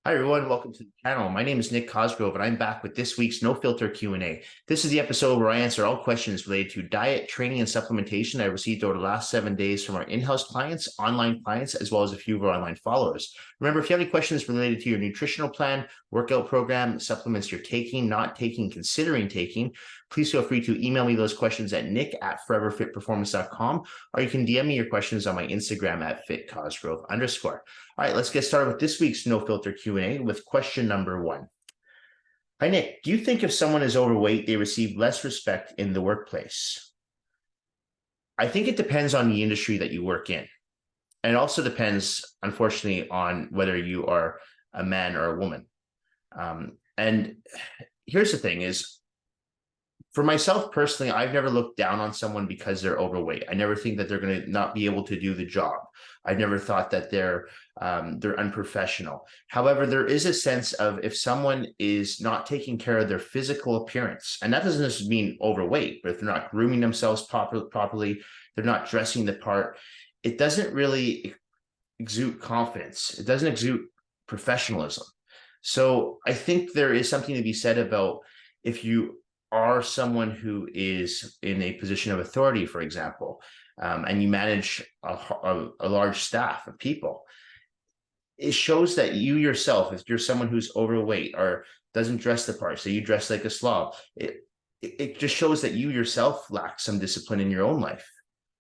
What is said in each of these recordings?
Hi everyone, welcome to the channel. My name is Nick Cosgrove and I'm back with this week's No Filter Q&A. This is the episode where I answer all questions related to diet, training, and supplementation I received over the last 7 days from our in-house clients, online clients, as well as a few of our online followers. Remember, if you have any questions related to your nutritional plan, workout program, supplements you're taking, not taking, considering taking, please feel free to email me those questions at nick@foreverfitperformance.com, or you can DM me your questions on my Instagram at @fitcosgrove_. All right, let's get started with this week's No Filter Q&A with question number 1. Hi, Nick. Do you think if someone is overweight, they receive less respect in the workplace? I think it depends on the industry that you work in. And it also depends, unfortunately, on whether you are a man or a woman. And here's the thing is, for myself personally, I've never looked down on someone because they're overweight. I never think that they're going to not be able to do the job. I've never thought that they're unprofessional. However, there is a sense of if someone is not taking care of their physical appearance, and that doesn't just mean overweight, but if they're not grooming themselves properly, they're not dressing the part, it doesn't really exude confidence. It doesn't exude professionalism. So I think there is something to be said about if you are someone who is in a position of authority, for example, and you manage a large staff of people, it shows that you yourself, if you're someone who's overweight or doesn't dress the part, so you dress like a slob, it just shows that you yourself lack some discipline in your own life.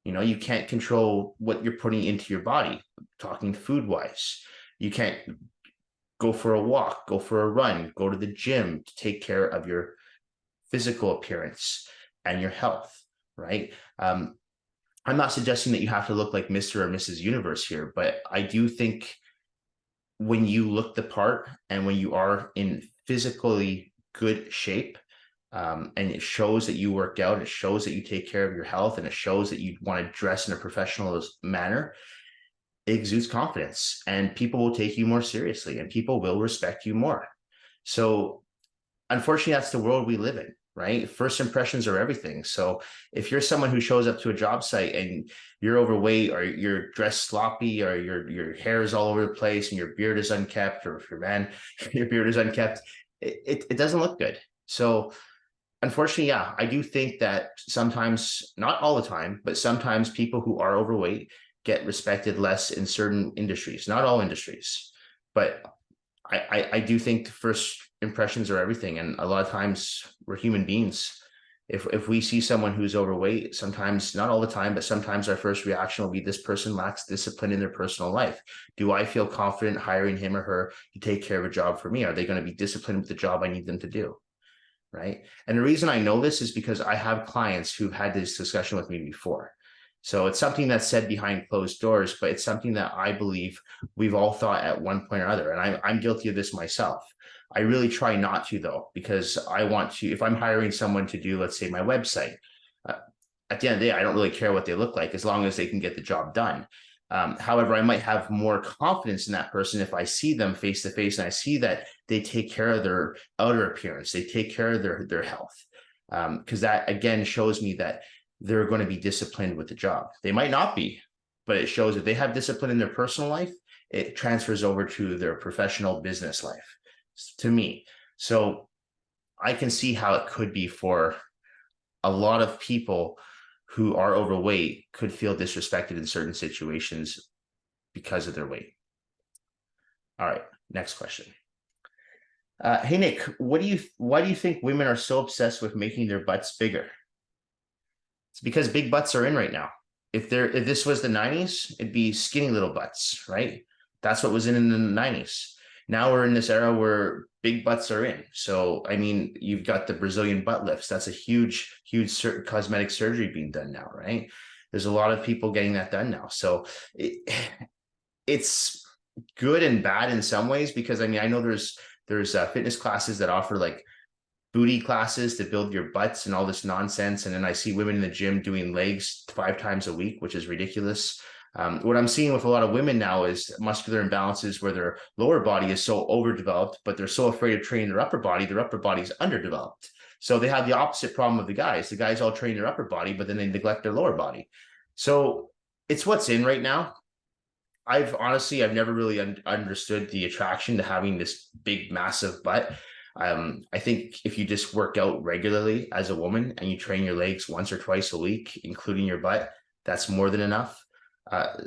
You know, you can't control what you're putting into your body, talking food wise. You can't go for a walk, go for a run, go to the gym to take care of your physical appearance and your health, right? I'm not suggesting that you have to look like Mr. or Mrs. Universe here, but I do think when you look the part and when you are in physically good shape, and it shows that you work out, it shows that you take care of your health, and it shows that you want to dress in a professional manner, it exudes confidence and people will take you more seriously and people will respect you more. So unfortunately, that's the world we live in, right? First impressions are everything. So if you're someone who shows up to a job site and you're overweight or you're dressed sloppy or your hair is all over the place and your beard is unkept, or if you're a man, your beard is unkept, it doesn't look good. So unfortunately, yeah, I do think that sometimes, not all the time, but sometimes people who are overweight get respected less in certain industries, not all industries. But I do think the first impressions are everything. And a lot of times we're human beings. If we see someone who's overweight, sometimes, not all the time, but sometimes our first reaction will be this person lacks discipline in their personal life. Do I feel confident hiring him or her to take care of a job for me? Are they going to be disciplined with the job I need them to do? Right. And the reason I know this is because I have clients who've had this discussion with me before. So it's something that's said behind closed doors, but it's something that I believe we've all thought at one point or other. And I'm guilty of this myself. I really try not to, though, because I want to, if I'm hiring someone to do, let's say, my website, uh, at the end of the day, I don't really care what they look like as long as they can get the job done. However, I might have more confidence in that person if I see them face to face and I see that they take care of their outer appearance, they take care of their health, because that, again, shows me that they're going to be disciplined with the job. They might not be, but it shows that they have discipline in their personal life. It transfers over to their professional business life, to me. So I can see how it could be for a lot of people who are overweight could feel disrespected in certain situations because of their weight. All right, next question. Hey, Nick, why do you think women are so obsessed with making their butts bigger? It's because big butts are in right now. If this was the 90s, it'd be skinny little butts, right? That's what was in the 90s. Now we're in this era where big butts are in. So, I mean, you've got the Brazilian butt lifts. That's a huge cosmetic surgery being done now, right? There's a lot of people getting that done now. So it's good and bad in some ways, because I mean, I know there's fitness classes that offer like booty classes to build your butts and all this nonsense. And then I see women in the gym doing legs 5 times a week, which is ridiculous. What I'm seeing with a lot of women now is muscular imbalances where their lower body is so overdeveloped, but they're so afraid of training their upper body is underdeveloped. So they have the opposite problem of the guys. The guys all train their upper body, but then they neglect their lower body. So it's what's in right now. I've honestly, I've never really understood the attraction to having this big, massive butt. I think if you just work out regularly as a woman and you train your legs once or twice a week, including your butt, that's more than enough.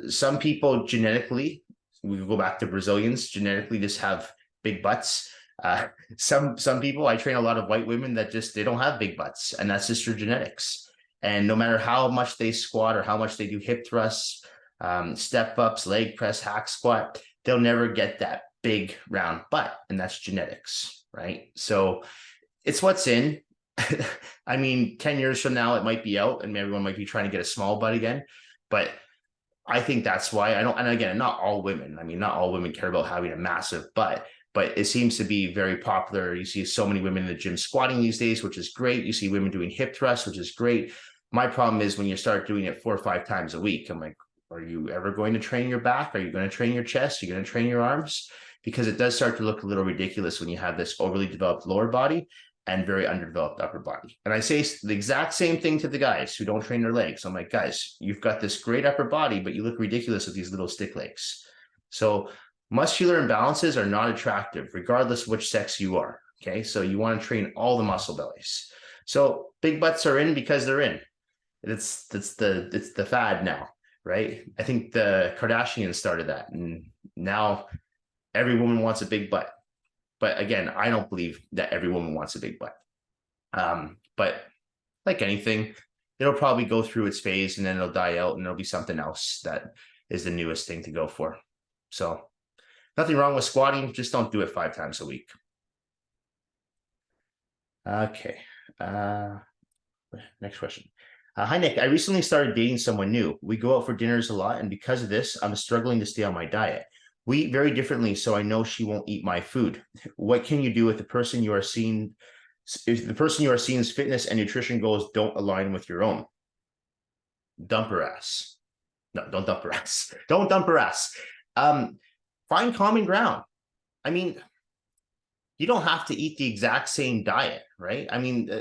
Some people genetically, we go back to Brazilians, genetically just have big butts. Uh, some people, I train a lot of white women that just they don't have big butts, and that's just your genetics. And no matter how much they squat or how much they do hip thrusts, step ups, leg press, hack squat, they'll never get that big round butt, and that's genetics, right? So it's what's in. I mean, 10 years from now, it might be out and everyone might be trying to get a small butt again. But I think that's why I don't, and again, not all women, I mean, not all women care about having a massive butt, but it seems to be very popular. You see so many women in the gym squatting these days, which is great. You see women doing hip thrusts, which is great. My problem is when you start doing it 4 or 5 times a week, I'm like, are you ever going to train your back? Are you going to train your chest? Are you going to train your arms? Because it does start to look a little ridiculous when you have this overly developed lower body and very underdeveloped upper body. And I say the exact same thing to the guys who don't train their legs. I'm like, guys, you've got this great upper body, but you look ridiculous with these little stick legs. So muscular imbalances are not attractive, regardless which sex you are. Okay, so you want to train all the muscle bellies. So big butts are in because they're in. It's the fad now, right? I think the Kardashians started that, and now every woman wants a big butt. But again, I don't believe that every woman wants a big butt. But like anything, it'll probably go through its phase and then it'll die out and there'll be something else that is the newest thing to go for. So nothing wrong with squatting, just don't do it 5 times a week. Okay. Next question. Hi, Nick. I recently started dating someone new. We go out for dinners a lot, and because of this, I'm struggling to stay on my diet. We eat very differently, so I know she won't eat my food. What can you do if the person you are seeing, if the person you are seeing's fitness and nutrition goals don't align with your own? Dump her ass. No, don't dump her ass. Don't dump her ass. Find common ground. I mean, you don't have to eat the exact same diet, right? I mean,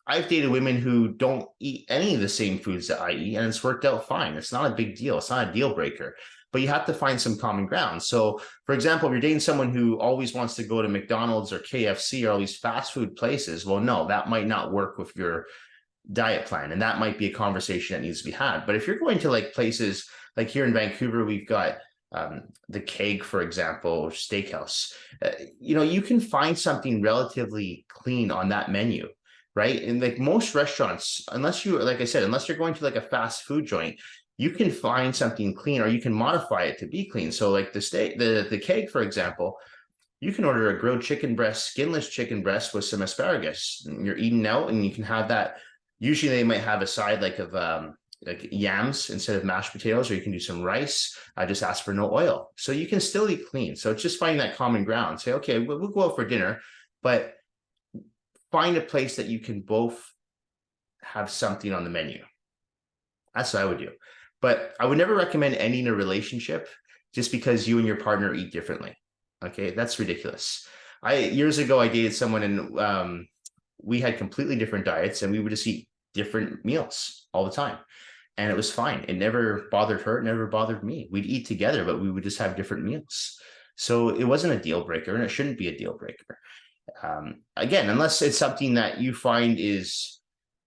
I've dated women who don't eat any of the same foods that I eat, and it's worked out fine. It's not a big deal. It's not a deal breaker, but you have to find some common ground. So, for example, if you're dating someone who always wants to go to McDonald's or KFC or all these fast food places, well, no, that might not work with your diet plan, and that might be a conversation that needs to be had. But if you're going to like places like here in Vancouver, we've got the Keg, for example, steakhouse. You can find something relatively clean on that menu, right? And like most restaurants, unless you, like I said, unless you're going to like a fast food joint, you can find something clean or you can modify it to be clean. So like the Keg, for example, you can order a grilled chicken breast, skinless chicken breast with some asparagus. And you're eating out and you can have that. Usually they might have a side of like yams instead of mashed potatoes, or you can do some rice. I just ask for no oil. So you can still eat clean. So it's just finding that common ground. Say, okay, we'll go out for dinner, but find a place that you can both have something on the menu. That's what I would do. But I would never recommend ending a relationship just because you and your partner eat differently. Okay, that's ridiculous. Years ago, I dated someone and we had completely different diets and we would just eat different meals all the time. And it was fine. It never bothered her. It never bothered me. We'd eat together, but we would just have different meals. So it wasn't a deal breaker and it shouldn't be a deal breaker. Again, unless it's something that you find is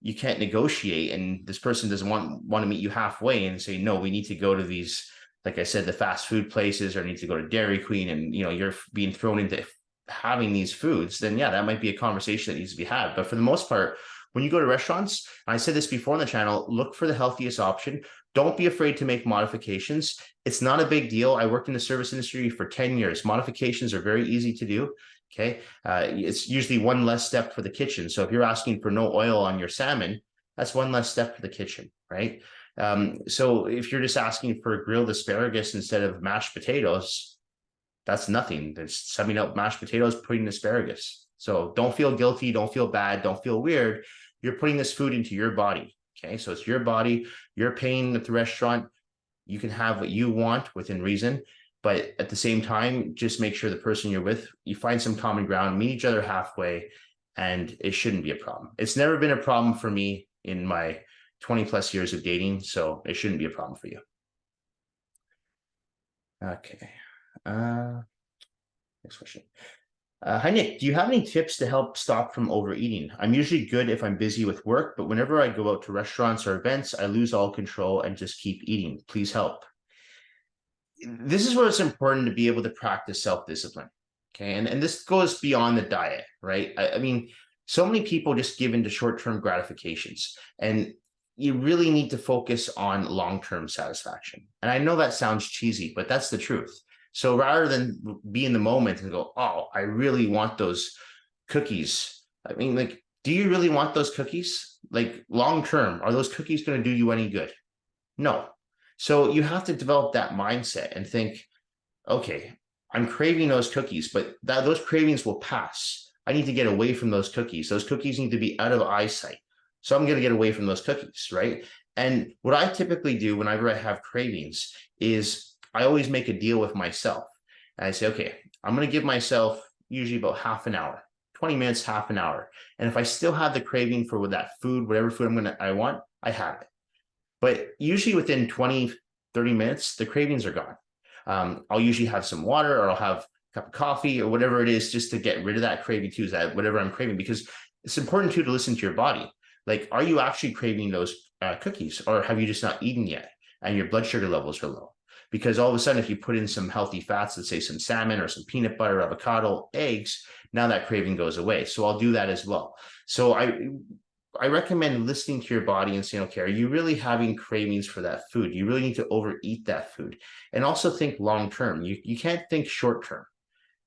you can't negotiate and this person doesn't want to meet you halfway and say, no, we need to go to these, like I said, the fast food places, or need to go to Dairy Queen, and you're being thrown into having these foods, then yeah, that might be a conversation that needs to be had. But for the most part, when you go to restaurants, and I said this before on the channel, look for the healthiest option. Don't be afraid to make modifications. It's not a big deal. I worked in the service industry for 10 years. Modifications are very easy to do. Okay. It's usually one less step for the kitchen. So if you're asking for no oil on your salmon, that's one less step for the kitchen, right? So if you're just asking for grilled asparagus instead of mashed potatoes, that's nothing. There's subbing out mashed potatoes, putting asparagus. So don't feel guilty. Don't feel bad. Don't feel weird. You're putting this food into your body. Okay. So it's your body. You're paying at the restaurant. You can have what you want within reason. But at the same time, just make sure the person you're with, you find some common ground, meet each other halfway, and it shouldn't be a problem. It's never been a problem for me in my 20 plus years of dating. So it shouldn't be a problem for you. Okay. Next question. Hi, Nick. Do you have any tips to help stop from overeating? I'm usually good if I'm busy with work, but whenever I go out to restaurants or events, I lose all control and just keep eating. Please help. This is where it's important to be able to practice self-discipline. Okay. And this goes beyond the diet, right? I mean, so many people just give into short-term gratifications, and you really need to focus on long-term satisfaction. And I know that sounds cheesy, but that's the truth. So rather than be in the moment and go, oh, I really want those cookies. I mean, like, do you really want those cookies? Like, long term, are those cookies going to do you any good? No. So you have to develop that mindset and think, okay, I'm craving those cookies, but those cravings will pass. I need to get away from those cookies. Those cookies need to be out of eyesight. So I'm going to get away from those cookies, right? And what I typically do whenever I have cravings is I always make a deal with myself. And I say, okay, I'm going to give myself usually about half an hour, 20 minutes, half an hour. And if I still have the craving for that food, whatever food I want, I have it. But usually within 20, 30 minutes, the cravings are gone. I'll usually have some water, or I'll have a cup of coffee or whatever it is, just to get rid of that craving too, that whatever I'm craving, because it's important too to listen to your body. Like, are you actually craving those cookies, or have you just not eaten yet and your blood sugar levels are low? Because all of a sudden, if you put in some healthy fats, let's say some salmon or some peanut butter, avocado, eggs, now that craving goes away. So I'll do that as well. So I recommend listening to your body and saying, okay, are you really having cravings for that food? You really need to overeat that food. And also think long-term. You can't think short-term,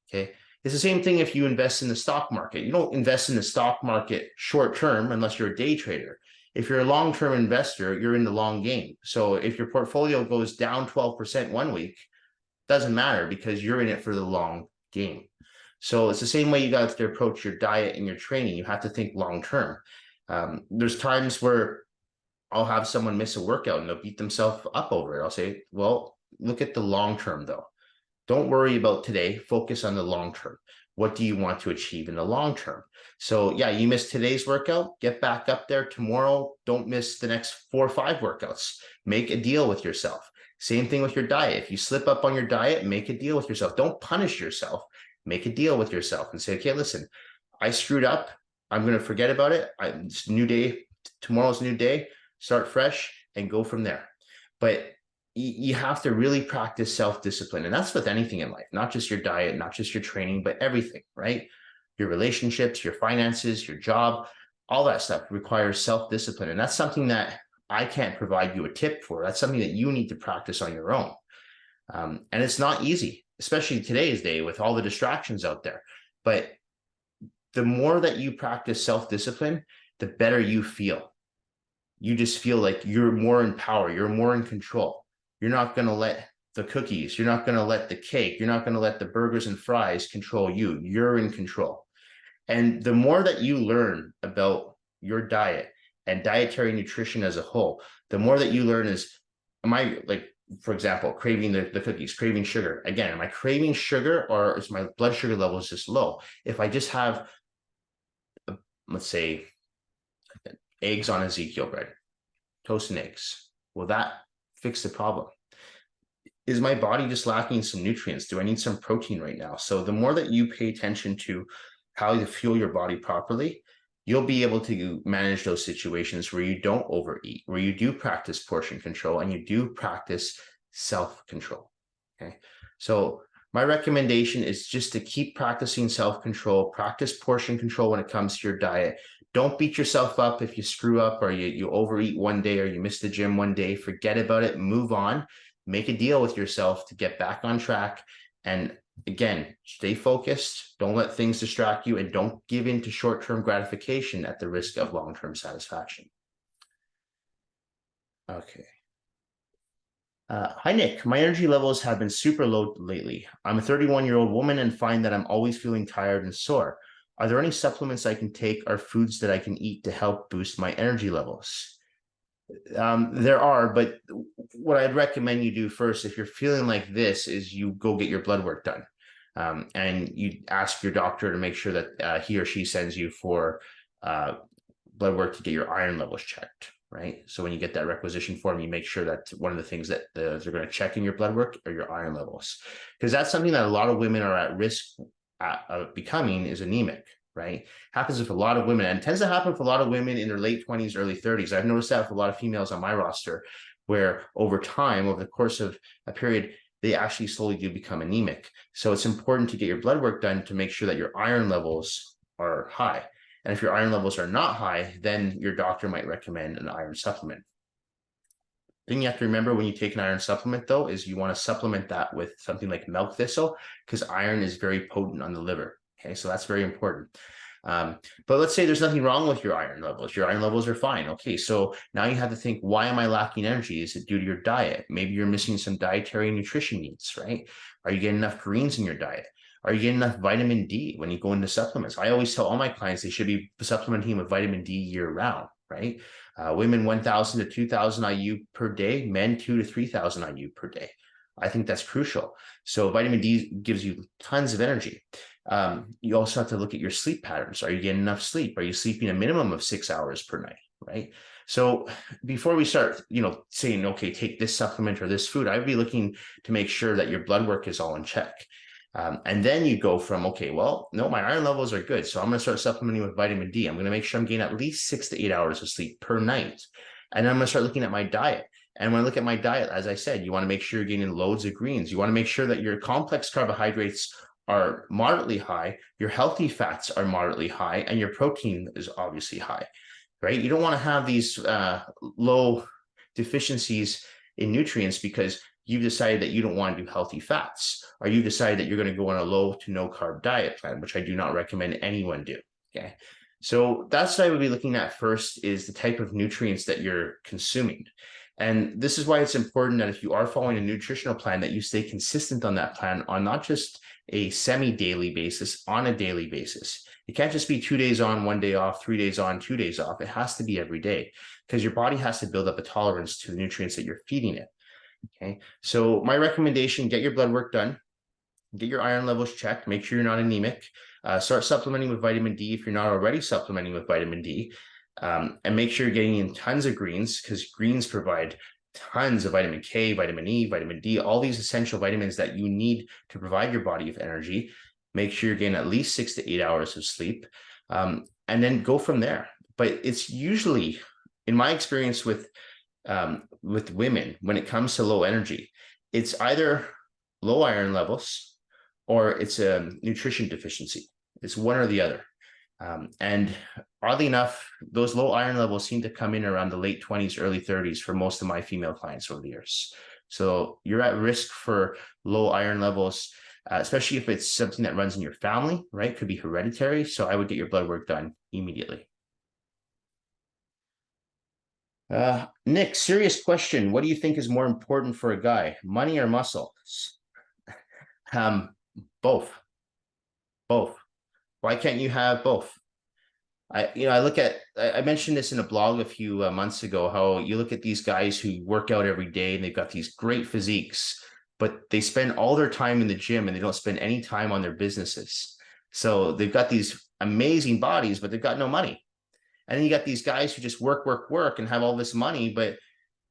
okay? It's the same thing if you invest in the stock market. You don't invest in the stock market short-term unless you're a day trader. If you're a long-term investor, you're in the long game. So if your portfolio goes down 12% one week, doesn't matter, because you're in it for the long game. So it's the same way you got to approach your diet and your training. You have to think long-term. There's times where I'll have someone miss a workout and they'll beat themselves up over it. I'll say, well, look at the long term though. Don't worry about today. Focus on the long term. What do you want to achieve in the long term? So yeah, you missed today's workout, get back up there tomorrow. Don't miss the next 4 or 5 workouts. Make a deal with yourself. Same thing with your diet. If you slip up on your diet, make a deal with yourself. Don't punish yourself. Make a deal with yourself and say, okay, listen, I screwed up. I'm going to forget about it. It's a new day. Tomorrow's a new day. Start fresh and go from there. But you have to really practice self-discipline. And that's with anything in life, not just your diet, not just your training, but everything, right? Your relationships, your finances, your job, all that stuff requires self-discipline. And that's something that I can't provide you a tip for. That's something that you need to practice on your own. And it's not easy, especially today's day with all the distractions out there. But the more that you practice self-discipline, the better you feel. You just feel like you're more in power. You're more in control. You're not going to let the cookies, you're not going to let the cake, you're not going to let the burgers and fries control you. You're in control. And the more that you learn about your diet and dietary nutrition as a whole, the more that you learn is, am I, like, for example, craving the cookies, craving sugar? Again, am I craving sugar, or is my blood sugar levels just low? If I just have, let's say, eggs on Ezekiel bread, toast and eggs, will that fix the problem? Is my body just lacking some nutrients? Do I need some protein right now? So the more that you pay attention to how to fuel your body properly, you'll be able to manage those situations where you don't overeat, where you do practice portion control and you do practice self-control. Okay. So my recommendation is just to keep practicing self-control, practice portion control when it comes to your diet. Don't beat yourself up if you screw up, or you overeat one day, or you miss the gym one day. Forget about it, move on, make a deal with yourself to get back on track. And again, stay focused, don't let things distract you, and don't give in to short-term gratification at the risk of long-term satisfaction. Okay. Hi, Nick. My energy levels have been super low lately. I'm a 31-year-old woman and find that I'm always feeling tired and sore. Are there any supplements I can take or foods that I can eat to help boost my energy levels? There are, but what I'd recommend you do first, if you're feeling like this, is you go get your blood work done. And you ask your doctor to make sure that he or she sends you for blood work to get your iron levels checked. right? So when you get that requisition form, you make sure that one of the things that they're going to check in your blood work are your iron levels, because that's something that a lot of women are at risk of becoming, is anemic, right? Happens with a lot of women, and tends to happen with a lot of women in their late 20s, early 30s. I've noticed that with a lot of females on my roster, where over time, over the course of a period, they actually slowly do become anemic. So it's important to get your blood work done to make sure that your iron levels are high. And if your iron levels are not high, then your doctor might recommend an iron supplement. The thing you have to remember when you take an iron supplement, though, is you want to supplement that with something like milk thistle, because iron is very potent on the liver. Okay, so that's very important. But let's say there's nothing wrong with your iron levels. Your iron levels are fine. Okay, so now you have to think, why am I lacking energy? Is it due to your diet? Maybe you're missing some dietary nutrition needs, right? Are you getting enough greens in your diet? Are you getting enough vitamin D when you go into supplements? I always tell all my clients they should be supplementing with vitamin D year round, right? Women 1,000 to 2,000 IU per day, men 2,000 to 3,000 IU per day. I think that's crucial. So vitamin D gives you tons of energy. You also have to look at your sleep patterns. Are you getting enough sleep? Are you sleeping a minimum of 6 hours per night, right? So before we start, saying, okay, take this supplement or this food, I would be looking to make sure that your blood work is all in check. And then you go from, okay, well, no, my iron levels are good, so I'm going to start supplementing with vitamin D. I'm going to make sure I'm getting at least 6 to 8 hours of sleep per night. And I'm going to start looking at my diet. And when I look at my diet, as I said, you want to make sure you're getting loads of greens. You want to make sure that your complex carbohydrates are moderately high, your healthy fats are moderately high, and your protein is obviously high, right? You don't want to have these low deficiencies in nutrients because you've decided that you don't want to do healthy fats, or you decide that you're going to go on a low to no carb diet plan, which I do not recommend anyone do. Okay. So that's what I would be looking at first, is the type of nutrients that you're consuming. And this is why it's important that if you are following a nutritional plan, that you stay consistent on that plan on not just a semi-daily basis, on a daily basis. It can't just be 2 days on, 1 day off, 3 days on, 2 days off. It has to be every day, because your body has to build up a tolerance to the nutrients that you're feeding it. Okay, so my recommendation, get your blood work done, get your iron levels checked, make sure you're not anemic, start supplementing with vitamin D if you're not already supplementing with vitamin D, and make sure you're getting in tons of greens, because greens provide tons of vitamin K, vitamin E, vitamin D, all these essential vitamins that you need to provide your body with energy. Make sure you're getting at least 6 to 8 hours of sleep, and then go from there. But it's usually, in my experience with women, when it comes to low energy, it's either low iron levels or it's a nutrition deficiency. It's one or the other. And oddly enough, those low iron levels seem to come in around the late 20s, early 30s for most of my female clients over the years. So you're at risk for low iron levels, especially if it's something that runs in your family, right? Could be hereditary. So I would get your blood work done immediately. Nick, serious question. What do you think is more important for a guy, money or muscle? Both. Why can't you have both? I mentioned this in a blog a few months ago, how you look at these guys who work out every day and they've got these great physiques, but they spend all their time in the gym and they don't spend any time on their businesses. So they've got these amazing bodies, but they've got no money. And then you got these guys who just work and have all this money, but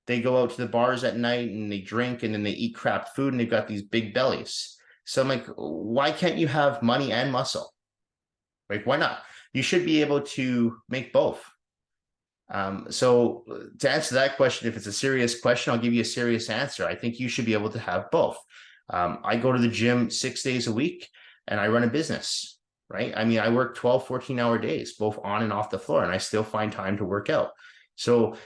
they go out to the bars at night and they drink and then they eat crap food and they've got these big bellies. So I'm like, why can't you have money and muscle? Like, why not? You should be able to make both. So to answer that question, if it's a serious question, I'll give you a serious answer. I think you should be able to have both. I go to the gym 6 days a week and I run a business. Right? I mean, I work 12, 14-hour days, both on and off the floor, and I still find time to work out. So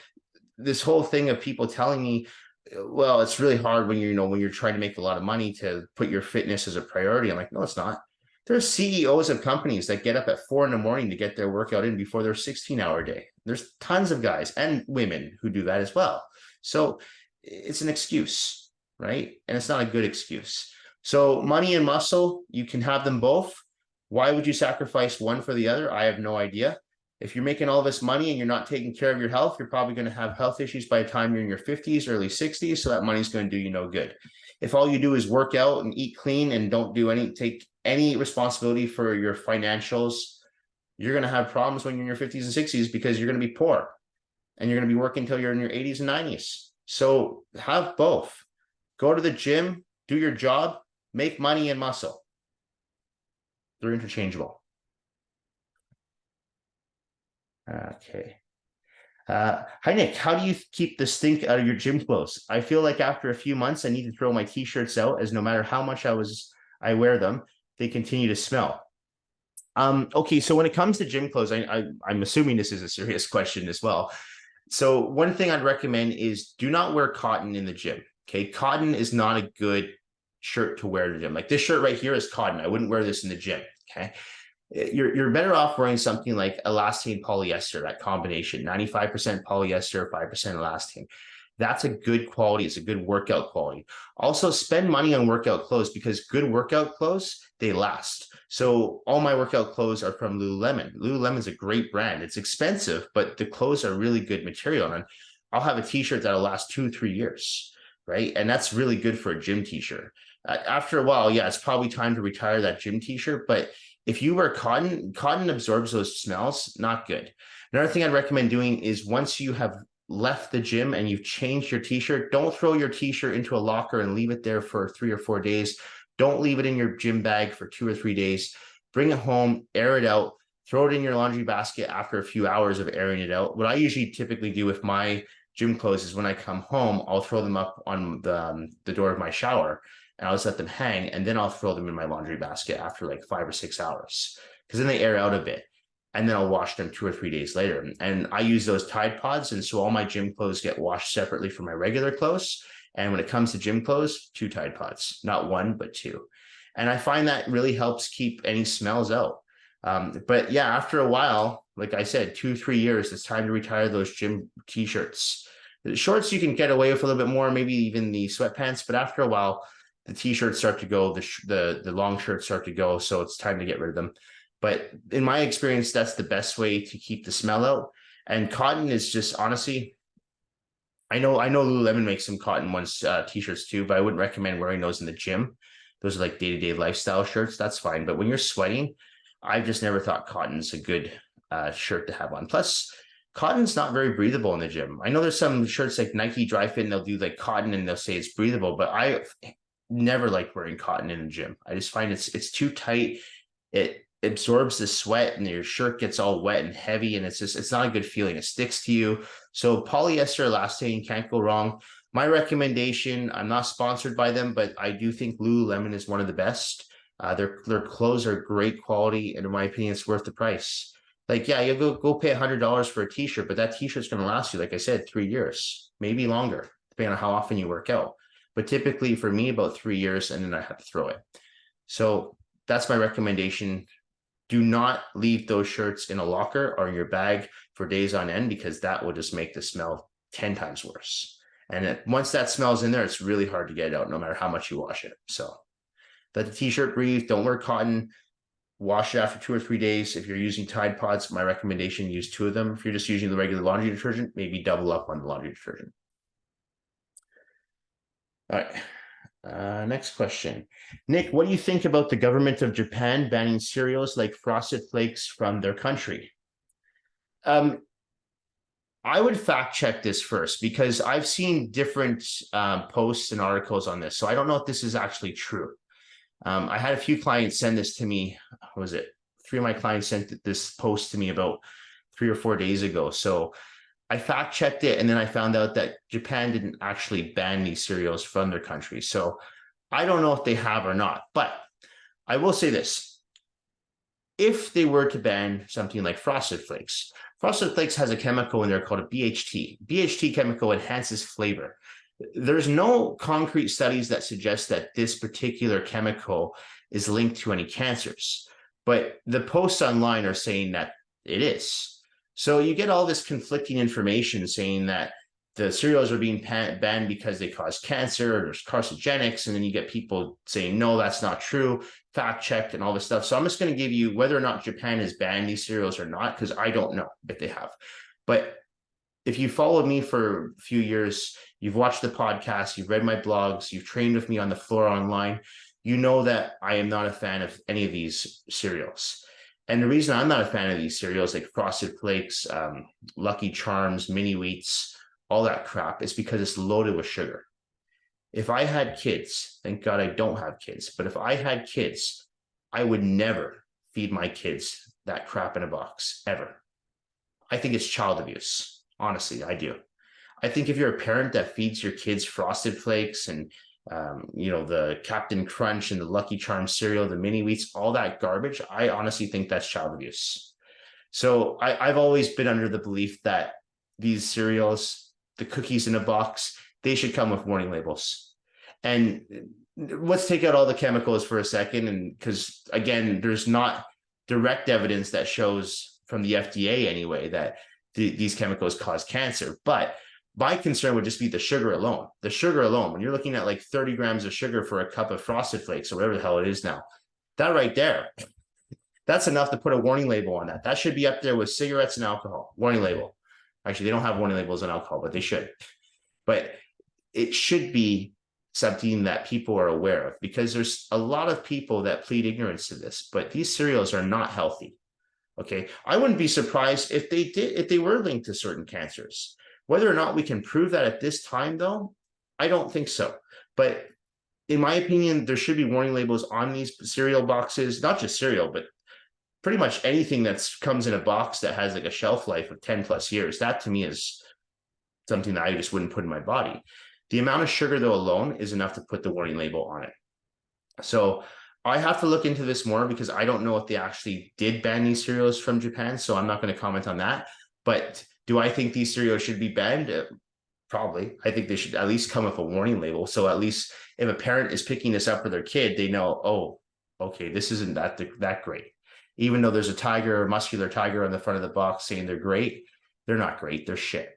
this whole thing of people telling me, well, it's really hard when when you're trying to make a lot of money to put your fitness as a priority. I'm like, no, it's not. There's CEOs of companies that get up at 4 a.m. to get their workout in before their 16-hour day. There's tons of guys and women who do that as well. So it's an excuse, right? And it's not a good excuse. So money and muscle, you can have them both. Why would you sacrifice one for the other? I have no idea. If you're making all this money and you're not taking care of your health, you're probably going to have health issues by the time you're in your 50s, early 60s. So that money's going to do you no good. If all you do is work out and eat clean and don't take any responsibility for your financials, you're going to have problems when you're in your 50s and 60s because you're going to be poor. and you're going to be working until you're in your 80s and 90s. So have both. Go to the gym, do your job, make money and muscle. They're interchangeable. Okay. Hi, Nick. How do you keep the stink out of your gym clothes? I feel like after a few months, I need to throw my t-shirts out, as no matter how much I wear them, they continue to smell. Okay, so when it comes to gym clothes, I'm assuming this is a serious question as well. So one thing I'd recommend is do not wear cotton in the gym. Okay, cotton is not a good shirt to wear in the gym. Like this shirt right here is cotton. I wouldn't wear this in the gym. Okay. You're better off wearing something like elastane polyester, that combination, 95% polyester, 5% elastane. That's a good quality. It's a good workout quality. Also, spend money on workout clothes, because good workout clothes, they last. So all my workout clothes are from Lululemon. Lululemon's a great brand. It's expensive, but the clothes are really good material. And I'll have a t-shirt that'll last 2-3 years, right? And that's really good for a gym t-shirt. After a while, yeah, it's probably time to retire that gym t-shirt, but if you wear cotton, cotton absorbs those smells, not good. Another thing I'd recommend doing is once you have left the gym and you've changed your t-shirt, don't throw your t-shirt into a locker and leave it there for 3 or 4 days. Don't leave it in your gym bag for 2 or 3 days. Bring it home, air it out, throw it in your laundry basket after a few hours of airing it out. What I usually typically do with my gym clothes is when I come home, I'll throw them up on the door of my shower, and I'll just let them hang, and then I'll throw them in my laundry basket after like 5 or 6 hours, because then they air out a bit, and then I'll wash them 2 or 3 days later. And I use those Tide Pods, and so all my gym clothes get washed separately from my regular clothes. And when it comes to gym clothes, 2 Tide Pods, not 1, but 2. And I find that really helps keep any smells out. But yeah, after a while, like I said, 2-3 years, it's time to retire those gym t-shirts. The shorts you can get away with a little bit more, maybe even the sweatpants, but after a while, the t-shirts start to go, the long shirts start to go, so it's time to get rid of them. But in my experience, that's the best way to keep the smell out. And cotton is just, honestly, I know Lululemon makes some cotton ones, t-shirts too, but I wouldn't recommend wearing those in the gym. Those are like day-to-day lifestyle shirts. That's fine. But when you're sweating, I've just never thought cotton's a good shirt to have on. Plus, cotton's not very breathable in the gym. I know there's some shirts like Nike Dry Fit, and they'll do like cotton and they'll say it's breathable, but I never like wearing cotton in the gym. I just find it's too tight. It absorbs the sweat, and your shirt gets all wet and heavy, and it's not a good feeling. It sticks to you. So polyester elastane, can't go wrong. My recommendation, I'm not sponsored by them, but I do think Lululemon is one of the best. Their clothes are great quality, and in my opinion, it's worth the price. Like, yeah, you go pay $100 for a t-shirt, but that t-shirt's going to last you, like I said, 3 years, maybe longer, depending on how often you work out. But typically for me, about 3 years, and then I have to throw it. So that's my recommendation. Do not leave those shirts in a locker or in your bag for days on end, because that will just make the smell 10 times worse. And once that smell's in there, it's really hard to get it out, no matter how much you wash it. So let the t-shirt breathe. Don't wear cotton. Wash it after 2 or 3 days. If you're using Tide Pods, my recommendation, use 2 of them. If you're just using the regular laundry detergent, maybe double up on the laundry detergent. All right. Next question. Nick, what do you think about the government of Japan banning cereals like Frosted Flakes from their country? I would fact check this first, because I've seen different posts and articles on this. So I don't know if this is actually true. I had a few clients send this to me. What was it? 3 of my clients sent this post to me about 3 or 4 days ago. So I fact checked it, and then I found out that Japan didn't actually ban these cereals from their country. So I don't know if they have or not, but I will say this. If they were to ban something like Frosted Flakes has a chemical in there called a BHT. BHT chemical enhances flavor. There's no concrete studies that suggest that this particular chemical is linked to any cancers, but the posts online are saying that it is. So you get all this conflicting information saying that the cereals are being banned because they cause cancer, or there's carcinogenics, and then you get people saying, no, that's not true, fact checked, and all this stuff. So I'm just going to give you whether or not Japan has banned these cereals or not, because I don't know if they have. But if you followed me for a few years, you've watched the podcast, you've read my blogs, you've trained with me on the floor online, you know that I am not a fan of any of these cereals. And the reason I'm not a fan of these cereals like Frosted Flakes, Lucky Charms, mini wheats, all that crap, is because it's loaded with sugar. If I had kids, thank God I don't have kids, but if I had kids, I would never feed my kids that crap in a box, ever. I think it's child abuse. Honestly, I do. I think if you're a parent that feeds your kids Frosted Flakes and the Captain Crunch and the Lucky Charms cereal, the mini wheats, all that garbage, I honestly think that's child abuse. So I've always been under the belief that these cereals, the cookies in a box, they should come with warning labels. And let's take out all the chemicals for a second. And because again, there's not direct evidence that shows from the FDA anyway that these chemicals cause cancer. But my concern would just be the sugar alone. The sugar alone, when you're looking at like 30 grams of sugar for a cup of Frosted Flakes or whatever the hell it is now, that right there, that's enough to put a warning label on that. That should be up there with cigarettes and alcohol. Warning label. Actually, they don't have warning labels on alcohol, but they should. But it should be something that people are aware of, because there's a lot of people that plead ignorance to this, but these cereals are not healthy. Okay. I wouldn't be surprised if they were linked to certain cancers. Whether or not we can prove that at this time, though, I don't think so. But in my opinion, there should be warning labels on these cereal boxes, not just cereal, but pretty much anything that comes in a box that has like a shelf life of 10 plus years. That to me is something that I just wouldn't put in my body. The amount of sugar, though, alone is enough to put the warning label on it. So I have to look into this more, because I don't know if they actually did ban these cereals from Japan. So I'm not going to comment on that. But do I think these cereals should be banned? Probably. I think they should at least come with a warning label. So at least if a parent is picking this up for their kid, they know, oh, okay, this isn't that great. Even though there's a muscular tiger on the front of the box saying they're great, they're not great. They're shit.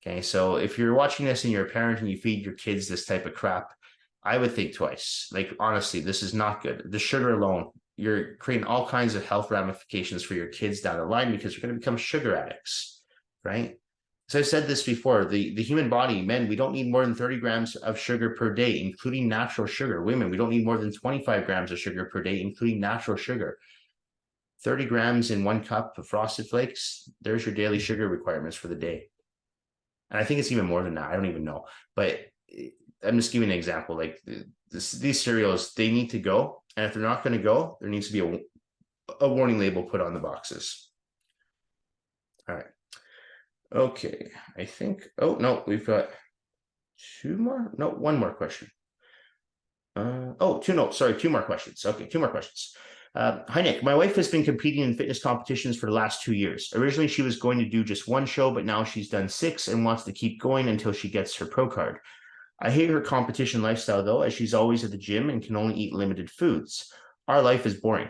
Okay. So if you're watching this and you're a parent and you feed your kids this type of crap, I would think twice. Like, honestly, this is not good. The sugar alone, you're creating all kinds of health ramifications for your kids down the line, because you're going to become sugar addicts. Right? So I've said this before, the human body, men, we don't need more than 30 grams of sugar per day, including natural sugar. Women, we don't need more than 25 grams of sugar per day, including natural sugar. 30 grams in 1 cup of Frosted Flakes, there's your daily sugar requirements for the day. And I think it's even more than that. I don't even know. But I'm just giving an example. Like these cereals, they need to go. And if they're not going to go, there needs to be a warning label put on the boxes. All right. Okay, I think, oh, no, we've got one more question. Two more questions. Okay, 2 more questions. Hi, Nick. My wife has been competing in fitness competitions for the last 2 years. Originally, she was going to do just 1 show, but now she's done 6 and wants to keep going until she gets her pro card. I hate her competition lifestyle, though, as she's always at the gym and can only eat limited foods. Our life is boring.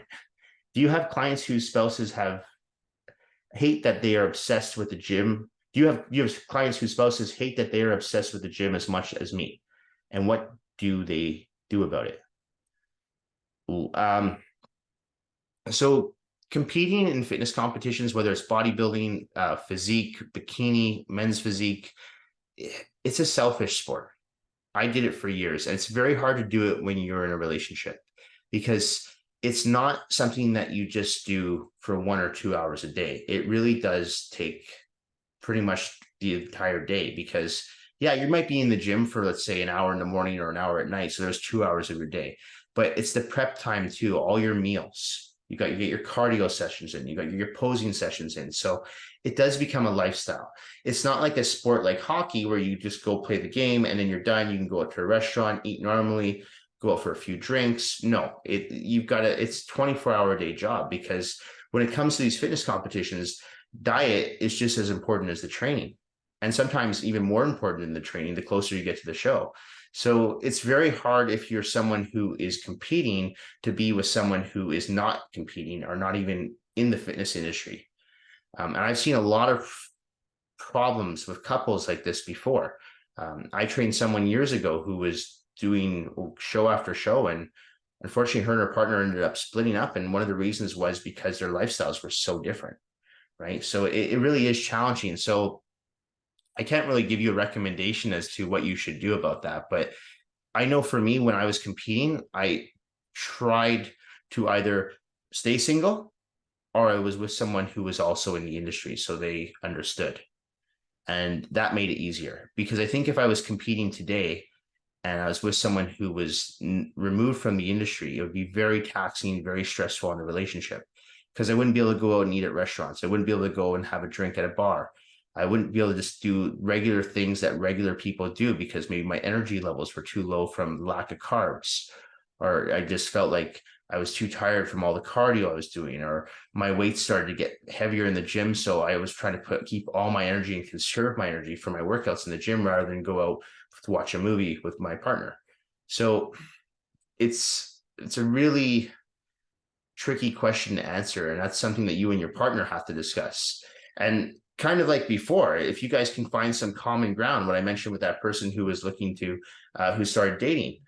Do you have clients whose spouses hate that they are obsessed with the gym? Do you have clients whose spouses hate that they are obsessed with the gym as much as me? And what do they do about it? So competing in fitness competitions, whether it's bodybuilding, physique, bikini, men's physique, it's a selfish sport. I did it for years, and it's very hard to do it when you're in a relationship, because it's not something that you just do for 1 or 2 hours a day. It really does take pretty much the entire day, because yeah, you might be in the gym for, let's say, an hour in the morning or an hour at night. So there's 2 hours of your day, but it's the prep time too, all your meals. You get your cardio sessions in, you got your posing sessions in. So it does become a lifestyle. It's not like a sport like hockey where you just go play the game and then you're done. You can go out to a restaurant, eat normally, go out for a few drinks. No, it's 24-hour day job, because when it comes to these fitness competitions, diet is just as important as the training, and sometimes even more important than the training, the closer you get to the show. So it's very hard if you're someone who is competing to be with someone who is not competing or not even in the fitness industry. And I've seen a lot of problems with couples like this before. I trained someone years ago who was doing show after show, and unfortunately her and her partner ended up splitting up. And one of the reasons was because their lifestyles were so different, right? So it really is challenging. So I can't really give you a recommendation as to what you should do about that. But I know for me, when I was competing, I tried to either stay single or I was with someone who was also in the industry, so they understood. And that made it easier, because I think if I was competing today and I was with someone who was removed from the industry, it would be very taxing, very stressful on the relationship, because I wouldn't be able to go out and eat at restaurants. I wouldn't be able to go and have a drink at a bar. I wouldn't be able to just do regular things that regular people do, because maybe my energy levels were too low from lack of carbs, or I just felt like I was too tired from all the cardio I was doing, or my weight started to get heavier in the gym. So I was trying to keep all my energy and conserve my energy for my workouts in the gym rather than go out to watch a movie with my partner. So it's a really tricky question to answer. And that's something that you and your partner have to discuss. And kind of like before, if you guys can find some common ground, what I mentioned with that person who was looking to, who started dating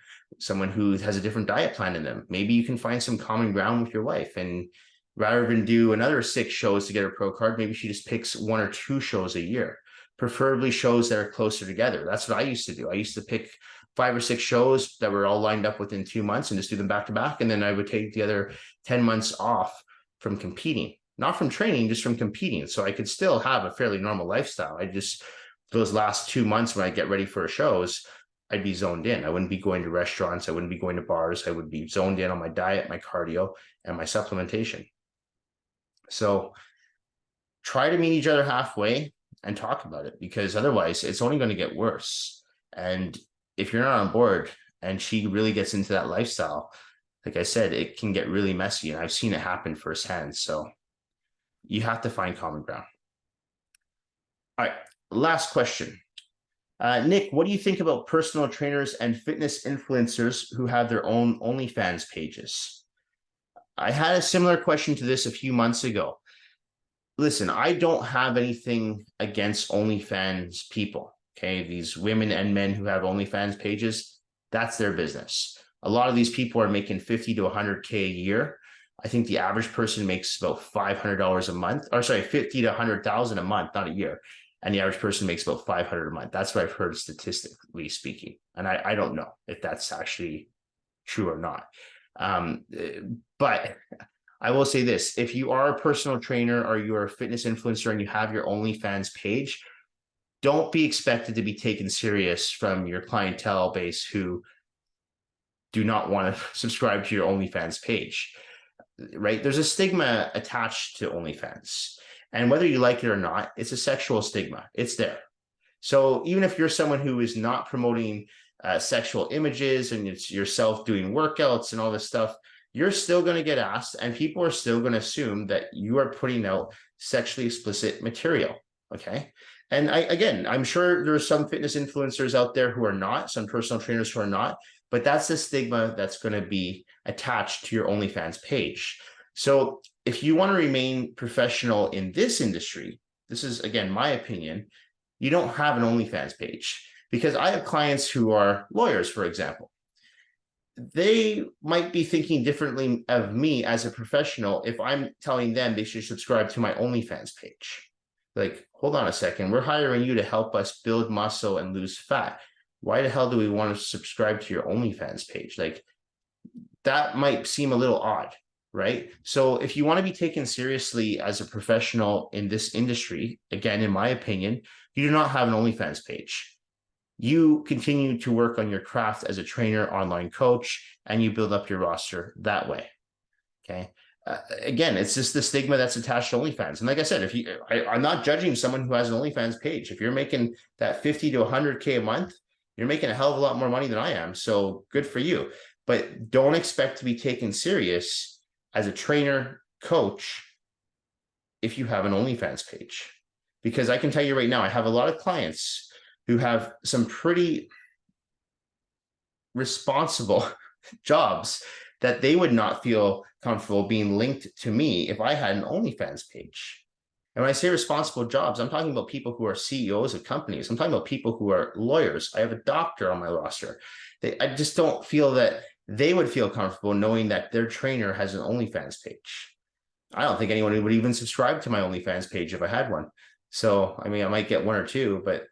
someone who has a different diet plan than them, maybe you can find some common ground with your wife. And rather than do another 6 shows to get her pro card, maybe she just picks 1 or 2 shows a year, preferably shows that are closer together. That's what I used to do. I used to pick 5 or 6 shows that were all lined up within 2 months and just do them back to back. And then I would take the other 10 months off from competing, not from training, just from competing. So I could still have a fairly normal lifestyle. I just, those last 2 months when I get ready for shows, I'd be zoned in. I wouldn't be going to restaurants. I wouldn't be going to bars. I would be zoned in on my diet, my cardio, and my supplementation. So try to meet each other halfway and talk about it, because otherwise it's only going to get worse. And if you're not on board and she really gets into that lifestyle, like I said, it can get really messy. And I've seen it happen firsthand. So you have to find common ground. All right, last question. Nick, what do you think about personal trainers and fitness influencers who have their own OnlyFans pages? I had a similar question to this a few months ago. Listen, I don't have anything against OnlyFans people. Okay, these women and men who have OnlyFans pages, that's their business. A lot of these people are making 50 to 100K a year. I think the average person makes about $500 a month, or sorry, 50 to 100,000 a month, not a year. And the average person makes about 500 a month. That's what I've heard statistically speaking. And I don't know if that's actually true or not. But I will say this: if you are a personal trainer or you're a fitness influencer and you have your OnlyFans page, don't be expected to be taken serious from your clientele base who do not want to subscribe to your OnlyFans page, right? There's a stigma attached to OnlyFans. And whether you like it or not, it's a sexual stigma. It's there. So even if you're someone who is not promoting sexual images and it's yourself doing workouts and all this stuff, you're still going to get asked, and people are still going to assume that you are putting out sexually explicit material. Okay. And again, I'm sure there's some fitness influencers out there who are not, some personal trainers who are not, but that's the stigma that's going to be attached to your OnlyFans page. So if you want to remain professional in this industry, this is, again, my opinion, you don't have an OnlyFans page, because I have clients who are lawyers, for example. They might be thinking differently of me as a professional if I'm telling them they should subscribe to my OnlyFans page. Like, hold on a second, we're hiring you to help us build muscle and lose fat. Why the hell do we want to subscribe to your OnlyFans page? Like, that might seem a little odd, right? So if you want to be taken seriously as a professional in this industry, again, in my opinion, you do not have an OnlyFans page. You continue to work on your craft as a trainer, online coach, and you build up your roster that way. Okay. Again, it's just the stigma that's attached to OnlyFans. And like I said, I'm not judging someone who has an OnlyFans page. If you're making that 50 to 100K a month, you're making a hell of a lot more money than I am. So good for you. But don't expect to be taken serious as a trainer, coach, if you have an OnlyFans page. Because I can tell you right now, I have a lot of clients who have some pretty responsible jobs that they would not feel comfortable being linked to me if I had an OnlyFans page. And when I say responsible jobs, I'm talking about people who are CEOs of companies. I'm talking about people who are lawyers. I have a doctor on my roster. I just don't feel that they would feel comfortable knowing that their trainer has an OnlyFans page. I don't think anyone would even subscribe to my OnlyFans page if I had one. So, I mean, I might get 1 or 2, but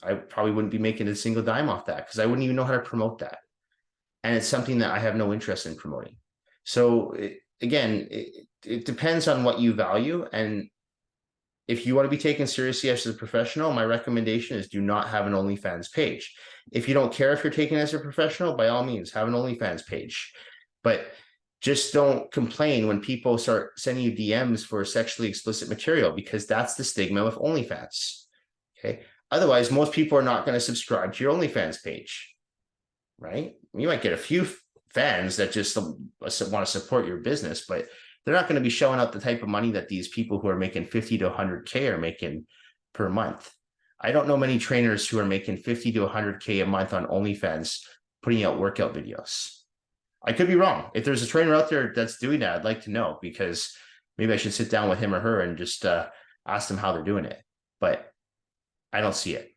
I probably wouldn't be making a single dime off that, because I wouldn't even know how to promote that. And it's something that I have no interest in promoting. So again, it depends on what you value. And if you want to be taken seriously as a professional, my recommendation is do not have an OnlyFans page. If you don't care if you're taken as a professional, by all means, have an OnlyFans page. But just don't complain when people start sending you DMs for sexually explicit material, because that's the stigma with OnlyFans. Okay. Otherwise, most people are not going to subscribe to your OnlyFans page, right? You might get a few fans that just want to support your business, but they're not going to be showing out the type of money that these people who are making 50 to 100K are making per month. I don't know many trainers who are making 50 to 100K a month on OnlyFans putting out workout videos. I could be wrong. If there's a trainer out there that's doing that, I'd like to know, because maybe I should sit down with him or her and just ask them how they're doing it. But I don't see it.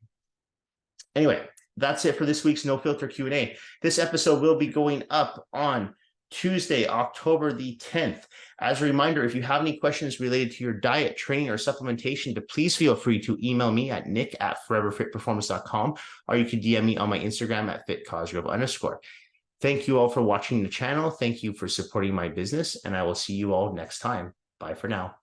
Anyway, that's it for this week's No Filter Q&A. This episode will be going up on Tuesday, October the 10th. As a reminder, if you have any questions related to your diet, training, or supplementation, please feel free to email me at nick@foreverfitperformance.com, or you can DM me on my Instagram at @fitcosgrove_. Thank you all for watching the channel. Thank you for supporting my business, and I will see you all next time. Bye for now.